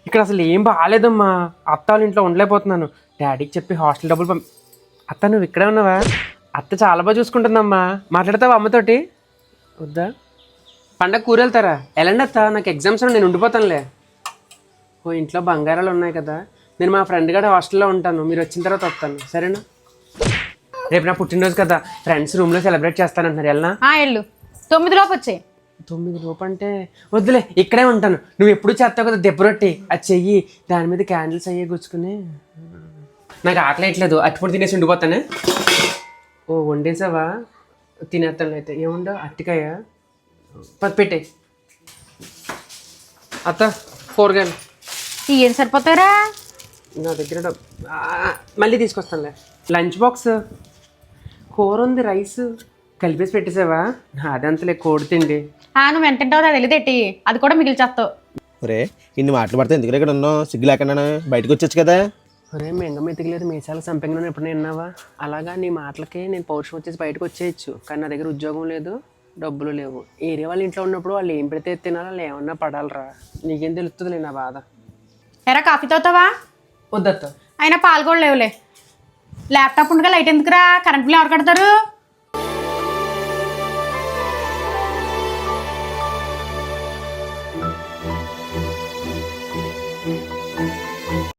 ఇక్కడ అసలు ఏం బాగాలేదమ్మా. అత్త వాళ్ళ ఇంట్లో ఉండలేకపోతున్నాను. డాడీకి చెప్పి హాస్టల్ డబ్బులు అత్త నువ్వు ఇక్కడే ఉన్నావా? అత్త చాలా బాగా చూసుకుంటుందమ్మా. మాట్లాడతావా అమ్మతోటి? వద్దా? పండగ కూర వెళ్తారా? వెళ్ళండి అత్త, నాకు ఎగ్జామ్స్ నేను ఉండిపోతానులే. ఓ ఇంట్లో బంగారాలు ఉన్నాయి కదా. నేను మా ఫ్రెండ్ గడ హాస్టల్లో ఉంటాను, మీరు వచ్చిన తర్వాత వస్తాను, సరేనా? రేపు నా పుట్టినరోజు కదా, ఫ్రెండ్స్ రూమ్లో సెలబ్రేట్ చేస్తానంటున్నారు. వెళ్ళనా? వెళ్ళు. 9 లోపు వచ్చాయి. 9 లోపు అంటే వద్దులే, ఇక్కడే ఉంటాను. నువ్వు ఎప్పుడు చేస్తావు కదా దెబ్బ రొట్టి, అది చెయ్యి. దాని మీద క్యాండిల్స్ అయ్యే గుచ్చుకుని. నాకు ఆకలి వేయట్లేదు, అట్టిపొడి తినేసి ఉండిపోతానే. ఓ వండేసావా? తినేస్తాను అయితే. ఏముండవు, అట్టికాయ పెట్టే. అత్త కూరగాయలు ఏం సరిపోతారా? నా దగ్గర మళ్ళీ తీసుకొస్తానులే. లంచ్ బాక్స్ కూర ఉంది, రైస్ కలిపేసి పెట్టేసావా? అదంతలే, కోడి తిండి. నువ్వు వెంటంటావు అది వెళ్ళిదెట్టి, అది కూడా మిగిల్చేస్తావు. ఒరే ఇన్ని మాటలు పడితే ఎందుకు ఇక్కడ ఉన్నావు? సిగ్గు లేకుండా బయటకు వచ్చొచ్చు కదా. ఒరే మెంగ మెతికలేదు మీసాలు సంపెంగను ఎప్పుడు విన్నావా? అలాగా నీ మాటలకి నేను పౌరుషం వచ్చేసి బయటకు వచ్చేయచ్చు. కానీ నా దగ్గర ఉద్యోగం లేదు, డబ్బులు లేవు. ఏరియా వాళ్ళ ఇంట్లో ఉన్నప్పుడు వాళ్ళు ఏం పెడితే తినాలా, వాళ్ళు ఏమన్నా పడాలరా. నీకేం తెలుస్తుందిలే నా బాధ. ఎరా కాఫీ తాగుతావా? వద్దత్త. అయినా పాలు కూడా లేవులే. ల్యాప్టాప్ ఉండగా లైట్ ఎందుకురా? కరెంట్ బిల్ ఎవరు కడతారు?